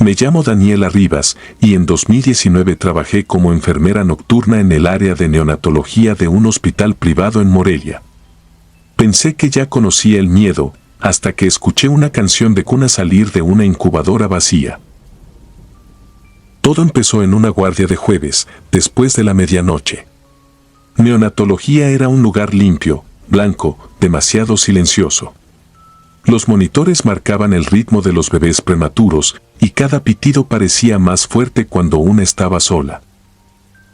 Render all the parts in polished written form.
Me llamo Daniela Rivas y en 2019 trabajé como enfermera nocturna en el área de neonatología de un hospital privado en Morelia. Pensé que ya conocía el miedo, hasta que escuché una canción de cuna salir de una incubadora vacía. Todo empezó en una guardia de jueves, después de la medianoche. Neonatología era un lugar limpio, blanco, demasiado silencioso. Los monitores marcaban el ritmo de los bebés prematuros y cada pitido parecía más fuerte cuando una estaba sola.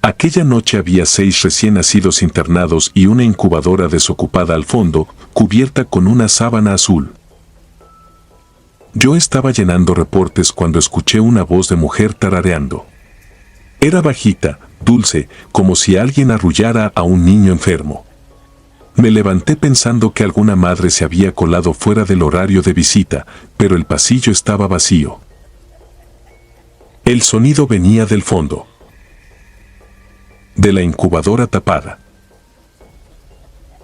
Aquella noche había 6 recién nacidos internados y una incubadora desocupada al fondo, cubierta con una sábana azul. Yo estaba llenando reportes cuando escuché una voz de mujer tarareando. Era bajita, dulce, como si alguien arrullara a un niño enfermo. Me levanté pensando que alguna madre se había colado fuera del horario de visita, pero el pasillo estaba vacío. El sonido venía del fondo, de la incubadora tapada.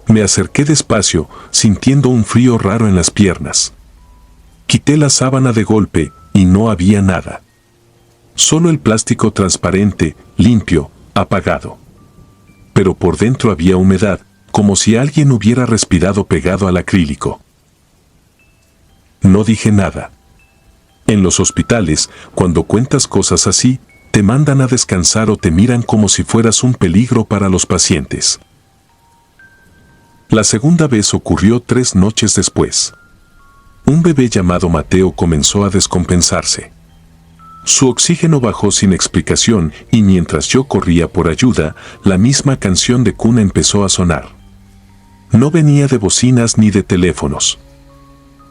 Me acerqué despacio, sintiendo un frío raro en las piernas. Quité la sábana de golpe y no había nada. Solo el plástico transparente, limpio, apagado. Pero por dentro había humedad, como si alguien hubiera respirado pegado al acrílico. No dije nada. En los hospitales, cuando cuentas cosas así, te mandan a descansar o te miran como si fueras un peligro para los pacientes. La segunda vez ocurrió 3 noches después. Un bebé llamado Mateo comenzó a descompensarse. Su oxígeno bajó sin explicación y mientras yo corría por ayuda, la misma canción de cuna empezó a sonar. No venía de bocinas ni de teléfonos.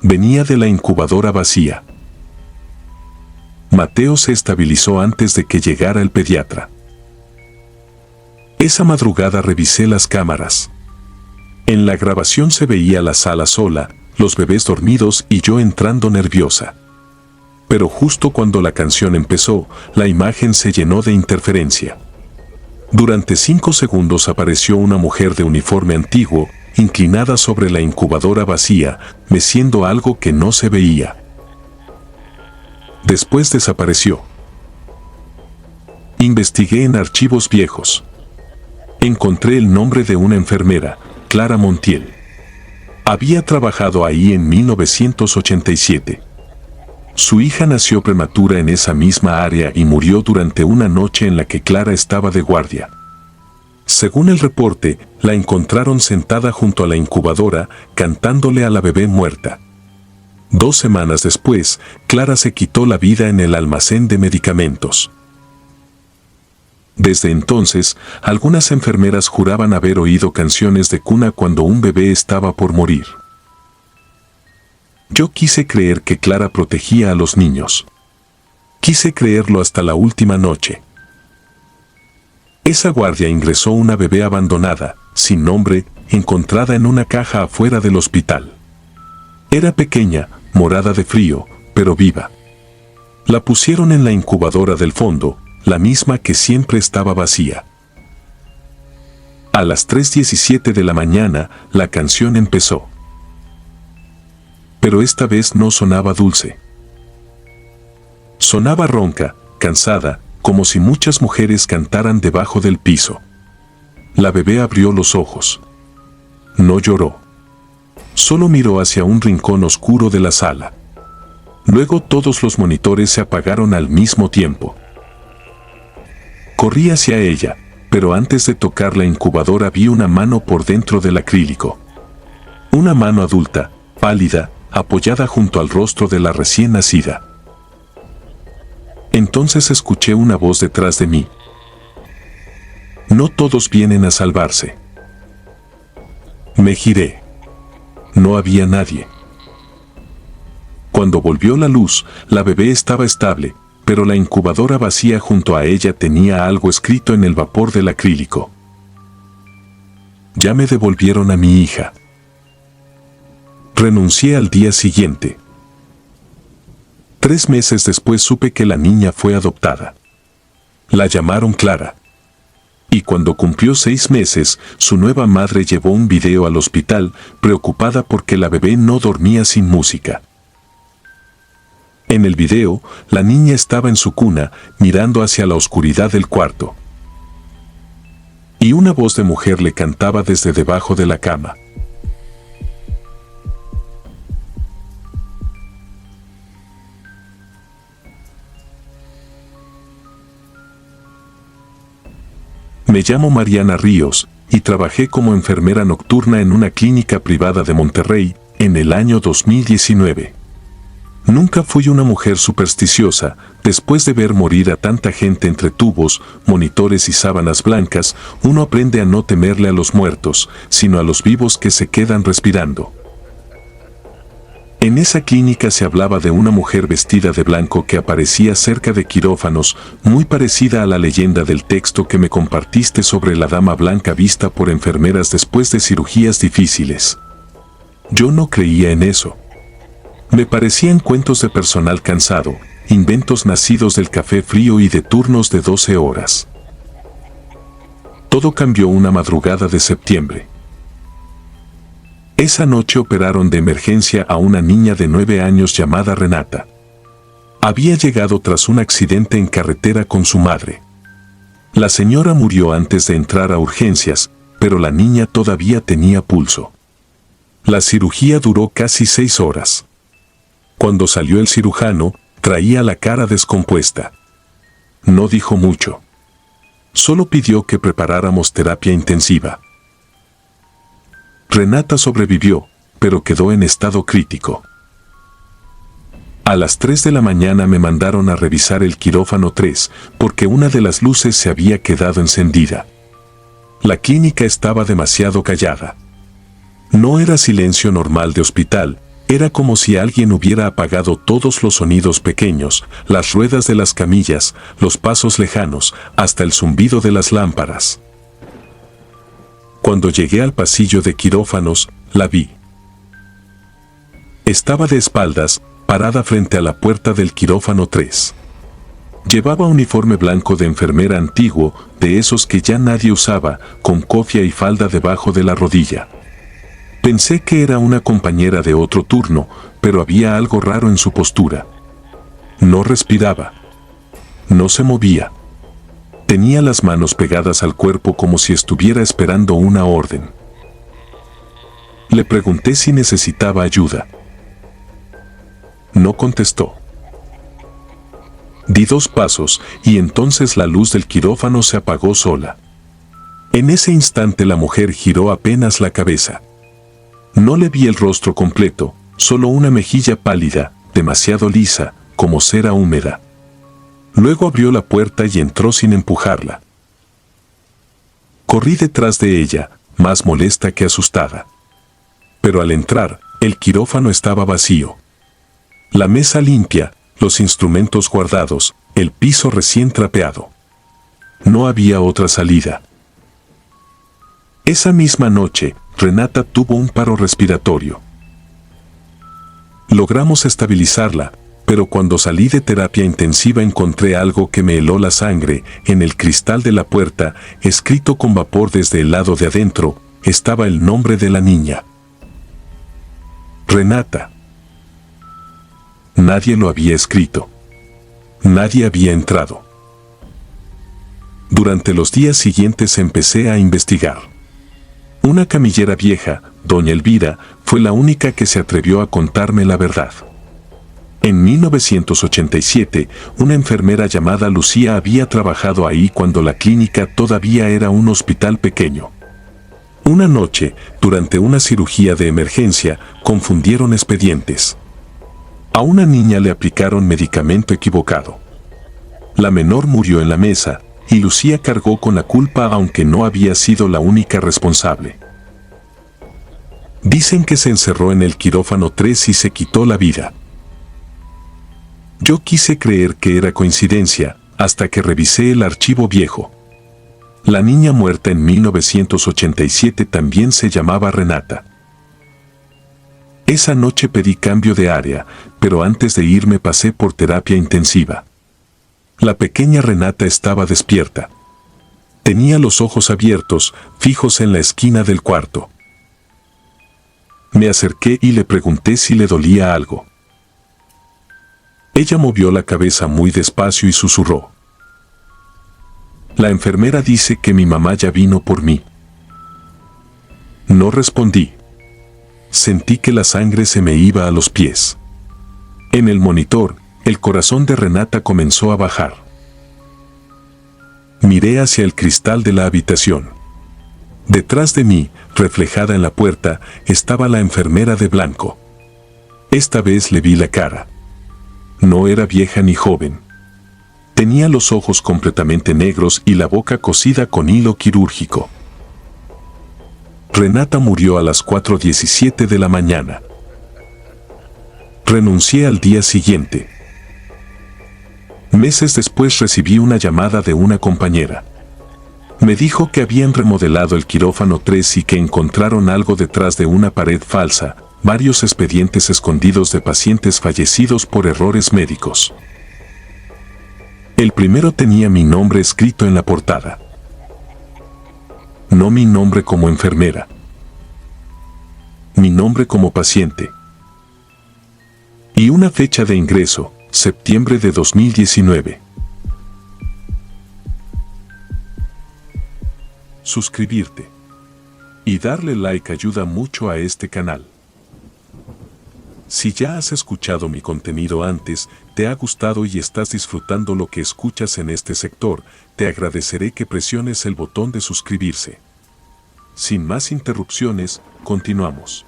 Venía de la incubadora vacía. Mateo se estabilizó antes de que llegara el pediatra. Esa madrugada revisé las cámaras. En la grabación se veía la sala sola, los bebés dormidos y yo entrando nerviosa. Pero justo cuando la canción empezó, la imagen se llenó de interferencia. Durante 5 segundos apareció una mujer de uniforme antiguo, inclinada sobre la incubadora vacía, meciendo algo que no se veía. Después desapareció. Investigué en archivos viejos. Encontré el nombre de una enfermera, Clara Montiel. Había trabajado ahí en 1987. Su hija nació prematura en esa misma área y murió durante una noche en la que Clara estaba de guardia. Según el reporte, la encontraron sentada junto a la incubadora, cantándole a la bebé muerta. 2 semanas después, Clara se quitó la vida en el almacén de medicamentos. Desde entonces, algunas enfermeras juraban haber oído canciones de cuna cuando un bebé estaba por morir. Yo quise creer que Clara protegía a los niños. Quise creerlo hasta la última noche. Esa guardia ingresó una bebé abandonada, sin nombre, encontrada en una caja afuera del hospital. Era pequeña, morada de frío, pero viva. La pusieron en la incubadora del fondo, la misma que siempre estaba vacía. A las 3:17 de la mañana, la canción empezó. Pero esta vez no sonaba dulce. Sonaba ronca, cansada, como si muchas mujeres cantaran debajo del piso. La bebé abrió los ojos. No lloró. Solo miró hacia un rincón oscuro de la sala. Luego todos los monitores se apagaron al mismo tiempo. Corrí hacia ella, pero antes de tocar la incubadora vi una mano por dentro del acrílico. Una mano adulta, pálida, apoyada junto al rostro de la recién nacida. Entonces escuché una voz detrás de mí. No todos vienen a salvarse. Me giré. No había nadie. Cuando volvió la luz, la bebé estaba estable, pero la incubadora vacía junto a ella tenía algo escrito en el vapor del acrílico. Ya me devolvieron a mi hija. Renuncié al día siguiente. 3 meses después supe que la niña fue adoptada. La llamaron Clara. Y cuando cumplió 6 meses, su nueva madre llevó un video al hospital, preocupada porque la bebé no dormía sin música. En el video, la niña estaba en su cuna, mirando hacia la oscuridad del cuarto. Y una voz de mujer le cantaba desde debajo de la cama. Me llamo Mariana Ríos y trabajé como enfermera nocturna en una clínica privada de Monterrey en el año 2019. Nunca fui una mujer supersticiosa. Después de ver morir a tanta gente entre tubos, monitores y sábanas blancas, uno aprende a no temerle a los muertos, sino a los vivos que se quedan respirando. En esa clínica se hablaba de una mujer vestida de blanco que aparecía cerca de quirófanos, muy parecida a la leyenda del texto que me compartiste sobre la dama blanca vista por enfermeras después de cirugías difíciles. Yo no creía en eso. Me parecían cuentos de personal cansado, inventos nacidos del café frío y de turnos de 12 horas. Todo cambió una madrugada de septiembre. Esa noche operaron de emergencia a una niña de 9 años llamada Renata. Había llegado tras un accidente en carretera con su madre. La señora murió antes de entrar a urgencias, pero la niña todavía tenía pulso. La cirugía duró casi 6 horas. Cuando salió el cirujano, traía la cara descompuesta. No dijo mucho. Solo pidió que preparáramos terapia intensiva. Renata sobrevivió, pero quedó en estado crítico. A las 3 de la mañana me mandaron a revisar el quirófano 3 porque una de las luces se había quedado encendida. La clínica estaba demasiado callada. No era silencio normal de hospital, era como si alguien hubiera apagado todos los sonidos pequeños, las ruedas de las camillas, los pasos lejanos, hasta el zumbido de las lámparas. Cuando llegué al pasillo de quirófanos, la vi. Estaba de espaldas, parada frente a la puerta del quirófano 3. Llevaba uniforme blanco de enfermera antiguo, de esos que ya nadie usaba, con cofia y falda debajo de la rodilla. Pensé que era una compañera de otro turno, pero había algo raro en su postura. No respiraba. No se movía. Tenía las manos pegadas al cuerpo como si estuviera esperando una orden. Le pregunté si necesitaba ayuda. No contestó. Di 2 pasos y entonces la luz del quirófano se apagó sola. En ese instante la mujer giró apenas la cabeza. No le vi el rostro completo, solo una mejilla pálida, demasiado lisa, como cera húmeda. Luego abrió la puerta y entró sin empujarla. Corrí detrás de ella, más molesta que asustada. Pero al entrar, el quirófano estaba vacío. La mesa limpia, los instrumentos guardados, el piso recién trapeado. No había otra salida. Esa misma noche, Renata tuvo un paro respiratorio. Logramos estabilizarla, pero cuando salí de terapia intensiva encontré algo que me heló la sangre. En el cristal de la puerta, escrito con vapor desde el lado de adentro, estaba el nombre de la niña. Renata. Nadie lo había escrito. Nadie había entrado. Durante los días siguientes empecé a investigar. Una camillera vieja, doña Elvira, fue la única que se atrevió a contarme la verdad. En 1987, una enfermera llamada Lucía había trabajado ahí cuando la clínica todavía era un hospital pequeño. Una noche, durante una cirugía de emergencia, confundieron expedientes. A una niña le aplicaron medicamento equivocado. La menor murió en la mesa, y Lucía cargó con la culpa aunque no había sido la única responsable. Dicen que se encerró en el quirófano 3 y se quitó la vida. Yo quise creer que era coincidencia, hasta que revisé el archivo viejo. La niña muerta en 1987 también se llamaba Renata. Esa noche pedí cambio de área, pero antes de irme pasé por terapia intensiva. La pequeña Renata estaba despierta. Tenía los ojos abiertos, fijos en la esquina del cuarto. Me acerqué y le pregunté si le dolía algo. Ella movió la cabeza muy despacio y susurró. La enfermera dice que mi mamá ya vino por mí. No respondí. Sentí que la sangre se me iba a los pies. En el monitor, el corazón de Renata comenzó a bajar. Miré hacia el cristal de la habitación. Detrás de mí, reflejada en la puerta, estaba la enfermera de blanco. Esta vez le vi la cara. No era vieja ni joven. Tenía los ojos completamente negros y la boca cosida con hilo quirúrgico. Renata murió a las 4:17 de la mañana. Renuncié al día siguiente. Meses después recibí una llamada de una compañera. Me dijo que habían remodelado el quirófano 3 y que encontraron algo detrás de una pared falsa, varios expedientes escondidos de pacientes fallecidos por errores médicos. El primero tenía mi nombre escrito en la portada. No mi nombre como enfermera. Mi nombre como paciente. Y una fecha de ingreso, septiembre de 2019. Suscribirte y darle like ayuda mucho a este canal. Si ya has escuchado mi contenido antes, te ha gustado y estás disfrutando lo que escuchas en este sector, te agradeceré que presiones el botón de suscribirse. Sin más interrupciones, continuamos.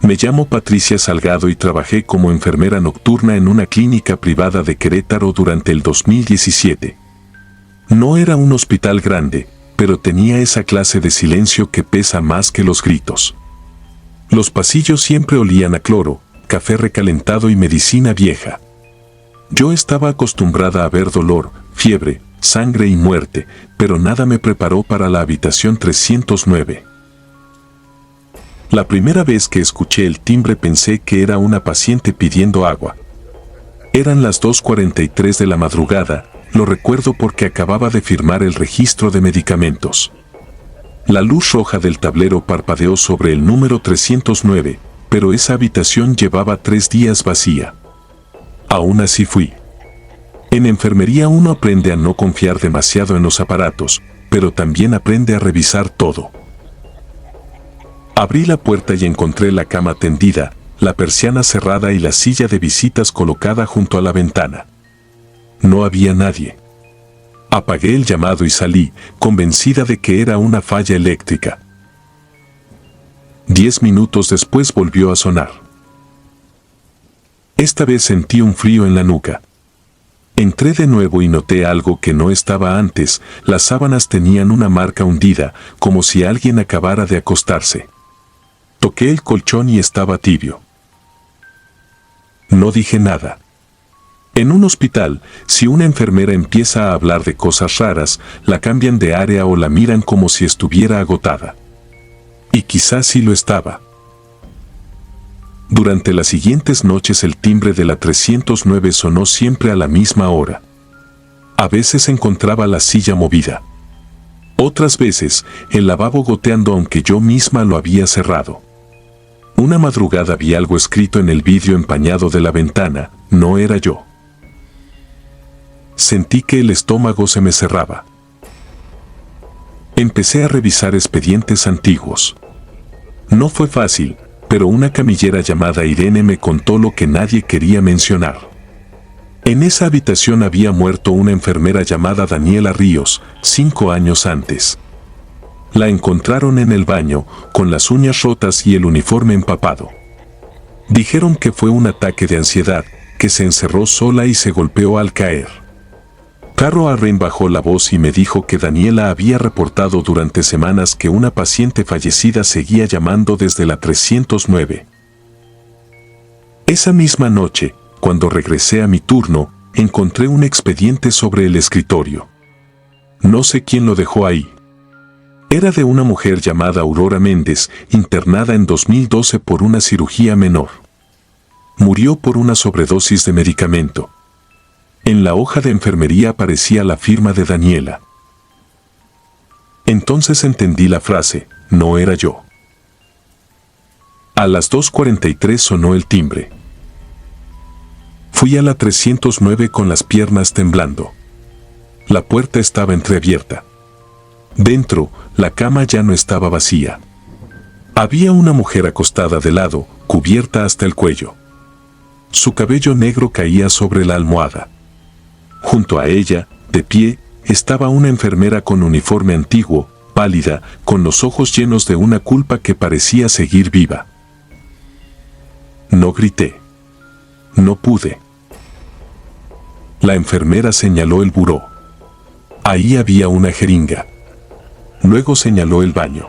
Me llamo Patricia Salgado y trabajé como enfermera nocturna en una clínica privada de Querétaro durante el 2017. No era un hospital grande, pero tenía esa clase de silencio que pesa más que los gritos. Los pasillos siempre olían a cloro, café recalentado y medicina vieja. Yo estaba acostumbrada a ver dolor, fiebre, sangre y muerte, pero nada me preparó para la habitación 309. La primera vez que escuché el timbre pensé que era una paciente pidiendo agua. Eran las 2:43 de la madrugada, lo recuerdo porque acababa de firmar el registro de medicamentos. La luz roja del tablero parpadeó sobre el número 309, pero esa habitación llevaba 3 días vacía. Aún así fui. En enfermería uno aprende a no confiar demasiado en los aparatos, pero también aprende a revisar todo. Abrí la puerta y encontré la cama tendida, la persiana cerrada y la silla de visitas colocada junto a la ventana. No había nadie. Apagué el llamado y salí, convencida de que era una falla eléctrica. 10 minutos después volvió a sonar. Esta vez sentí un frío en la nuca. Entré de nuevo y noté algo que no estaba antes, las sábanas tenían una marca hundida, como si alguien acabara de acostarse. Toqué el colchón y estaba tibio. No dije nada. En un hospital, si una enfermera empieza a hablar de cosas raras, la cambian de área o la miran como si estuviera agotada. Y quizás sí lo estaba. Durante las siguientes noches el timbre de la 309 sonó siempre a la misma hora. A veces encontraba la silla movida. Otras veces, el lavabo goteando aunque yo misma lo había cerrado. Una madrugada vi algo escrito en el vidrio empañado de la ventana, no era yo. Sentí que el estómago se me cerraba. Empecé a revisar expedientes antiguos. No fue fácil, pero una camillera llamada Irene me contó lo que nadie quería mencionar. En esa habitación había muerto una enfermera llamada Daniela Ríos, 5 años antes. La encontraron en el baño, con las uñas rotas y el uniforme empapado. Dijeron que fue un ataque de ansiedad, que se encerró sola y se golpeó al caer. Carro Arren bajó la voz y me dijo que Daniela había reportado durante semanas que una paciente fallecida seguía llamando desde la 309. Esa misma noche, cuando regresé a mi turno, encontré un expediente sobre el escritorio. No sé quién lo dejó ahí. Era de una mujer llamada Aurora Méndez, internada en 2012 por una cirugía menor. Murió por una sobredosis de medicamento. En la hoja de enfermería aparecía la firma de Daniela. Entonces entendí la frase, no era yo. A las 2:43 sonó el timbre. Fui a la 309 con las piernas temblando. La puerta estaba entreabierta. Dentro, la cama ya no estaba vacía. Había una mujer acostada de lado, cubierta hasta el cuello. Su cabello negro caía sobre la almohada. Junto a ella, de pie, estaba una enfermera con uniforme antiguo, pálida, con los ojos llenos de una culpa que parecía seguir viva. No grité. No pude. La enfermera señaló el buró. Ahí había una jeringa. Luego señaló el baño.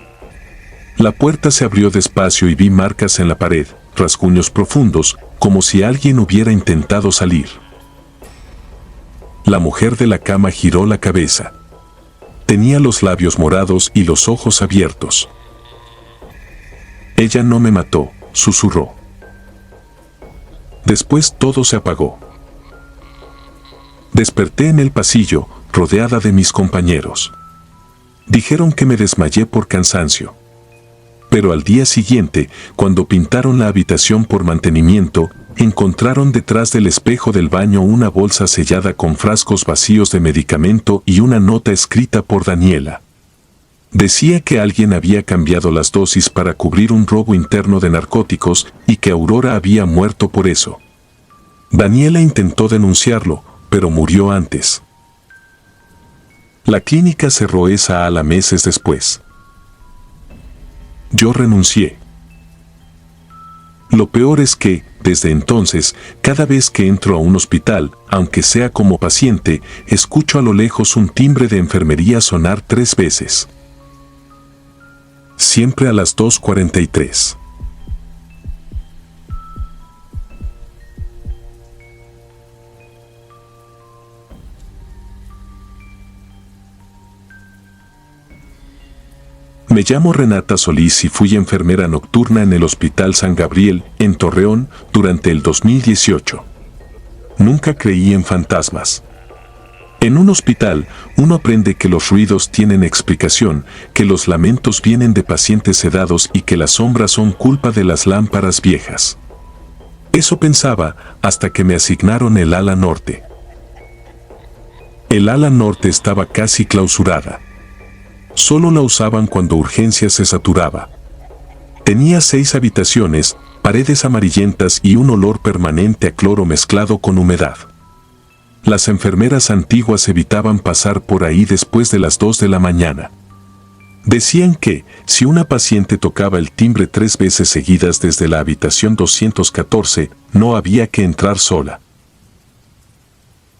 La puerta se abrió despacio y vi marcas en la pared, rasguños profundos, como si alguien hubiera intentado salir. La mujer de la cama giró la cabeza. Tenía los labios morados y los ojos abiertos. Ella no me mató, susurró. Después todo se apagó. Desperté en el pasillo, rodeada de mis compañeros. Dijeron que me desmayé por cansancio. Pero al día siguiente, cuando pintaron la habitación por mantenimiento, encontraron detrás del espejo del baño una bolsa sellada con frascos vacíos de medicamento y una nota escrita por Daniela. Decía que alguien había cambiado las dosis para cubrir un robo interno de narcóticos y que Aurora había muerto por eso. Daniela intentó denunciarlo, pero murió antes. La clínica cerró esa ala meses después. Yo renuncié. Lo peor es que, desde entonces, cada vez que entro a un hospital, aunque sea como paciente, escucho a lo lejos un timbre de enfermería sonar 3 veces. Siempre a las 2:43. Me llamo Renata Solís y fui enfermera nocturna en el Hospital San Gabriel, en Torreón, durante el 2018. Nunca creí en fantasmas. En un hospital, uno aprende que los ruidos tienen explicación, que los lamentos vienen de pacientes sedados y que las sombras son culpa de las lámparas viejas. Eso pensaba hasta que me asignaron el ala norte. El ala norte estaba casi clausurada. Solo la usaban cuando urgencia se saturaba. Tenía 6 habitaciones, paredes amarillentas y un olor permanente a cloro mezclado con humedad. Las enfermeras antiguas evitaban pasar por ahí después de las 2 de la mañana. Decían que, si una paciente tocaba el timbre 3 veces seguidas desde la habitación 214, no había que entrar sola.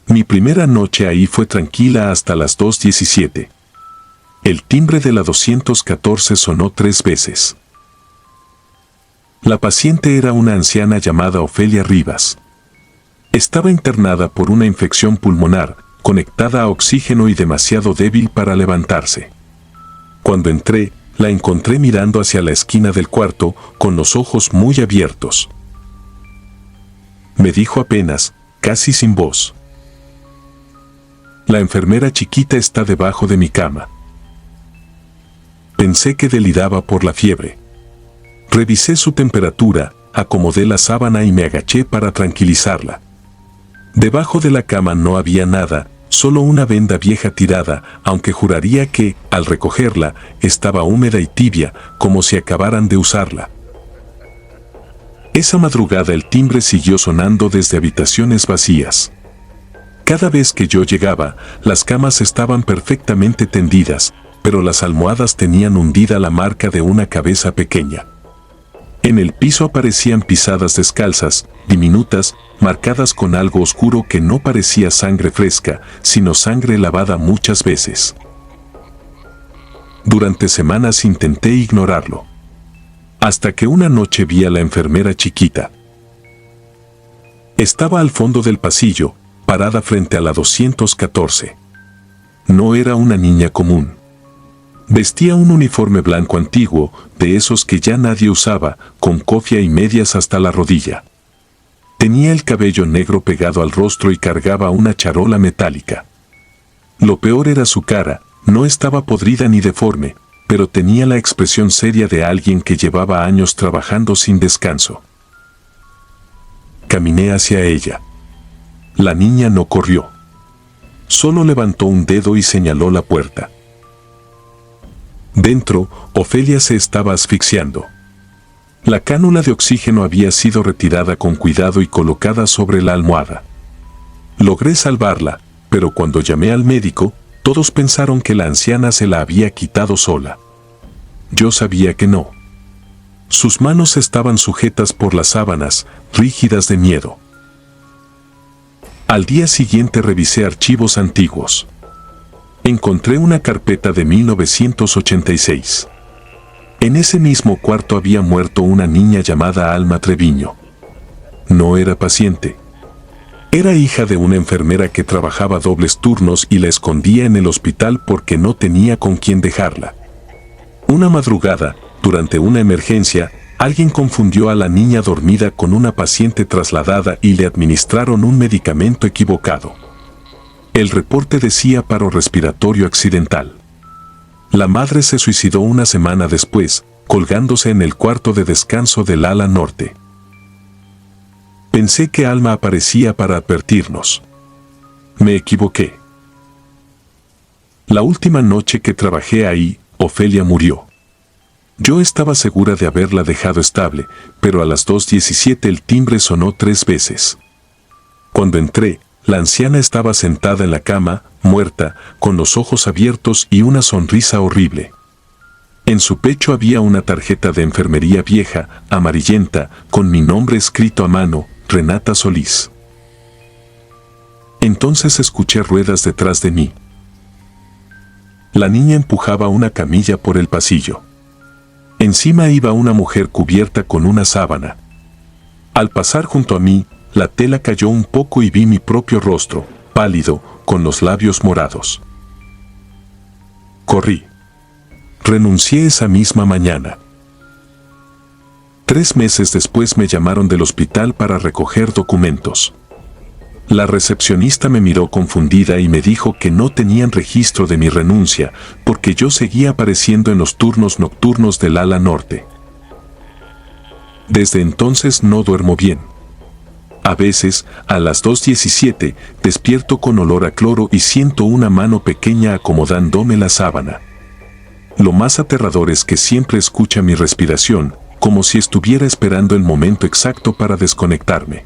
Mi primera noche ahí fue tranquila hasta las 2:17. El timbre de la 214 sonó 3 veces. La paciente era una anciana llamada Ofelia Rivas. Estaba internada por una infección pulmonar, conectada a oxígeno y demasiado débil para levantarse. Cuando entré, la encontré mirando hacia la esquina del cuarto, con los ojos muy abiertos. Me dijo apenas, casi sin voz: la enfermera chiquita está debajo de mi cama. Pensé que deliraba por la fiebre. Revisé su temperatura, acomodé la sábana y me agaché para tranquilizarla. Debajo de la cama no había nada, solo una venda vieja tirada, aunque juraría que, al recogerla, estaba húmeda y tibia, como si acabaran de usarla. Esa madrugada el timbre siguió sonando desde habitaciones vacías. Cada vez que yo llegaba, las camas estaban perfectamente tendidas, pero las almohadas tenían hundida la marca de una cabeza pequeña. En el piso aparecían pisadas descalzas, diminutas, marcadas con algo oscuro que no parecía sangre fresca, sino sangre lavada muchas veces. Durante semanas intenté ignorarlo. Hasta que una noche vi a la enfermera chiquita. Estaba al fondo del pasillo, parada frente a la 214. No era una niña común. Vestía un uniforme blanco antiguo, de esos que ya nadie usaba, con cofia y medias hasta la rodilla. Tenía el cabello negro pegado al rostro y cargaba una charola metálica. Lo peor era su cara, No estaba podrida ni deforme, pero tenía la expresión seria de alguien que llevaba años trabajando sin descanso. Caminé hacia ella. La niña no corrió. Solo levantó un dedo y señaló la puerta. Dentro, Ofelia se estaba asfixiando. La cánula de oxígeno había sido retirada con cuidado y colocada sobre la almohada. Logré salvarla, pero cuando llamé al médico, todos pensaron que la anciana se la había quitado sola. Yo sabía que no. Sus manos estaban sujetas por las sábanas, rígidas de miedo. Al día siguiente revisé archivos antiguos. Encontré una carpeta de 1986. En ese mismo cuarto había muerto una niña llamada Alma Treviño. No era paciente. Era hija de una enfermera que trabajaba dobles turnos y la escondía en el hospital porque no tenía con quién dejarla. Una madrugada, durante una emergencia, alguien confundió a la niña dormida con una paciente trasladada y le administraron un medicamento equivocado. El reporte decía paro respiratorio accidental. La madre se suicidó una semana después, colgándose en el cuarto de descanso del ala norte. Pensé que Alma aparecía para advertirnos. Me equivoqué. La última noche que trabajé ahí, Ofelia murió. Yo estaba segura de haberla dejado estable, pero a las 2:17 el timbre sonó 3 veces. Cuando entré, la anciana estaba sentada en la cama, muerta, con los ojos abiertos y una sonrisa horrible. En su pecho había una tarjeta de enfermería vieja, amarillenta, con mi nombre escrito a mano, Renata Solís. Entonces escuché ruedas detrás de mí. La niña empujaba una camilla por el pasillo. Encima iba una mujer cubierta con una sábana. Al pasar junto a mí, la tela cayó un poco y vi mi propio rostro, pálido, con los labios morados. Corrí. Renuncié esa misma mañana. 3 meses después me llamaron del hospital para recoger documentos. La recepcionista me miró confundida y me dijo que no tenían registro de mi renuncia porque yo seguía apareciendo en los turnos nocturnos del ala norte. Desde entonces no duermo bien. A veces, a las 2:17, despierto con olor a cloro y siento una mano pequeña acomodándome la sábana. Lo más aterrador es que siempre escucha mi respiración, como si estuviera esperando el momento exacto para desconectarme.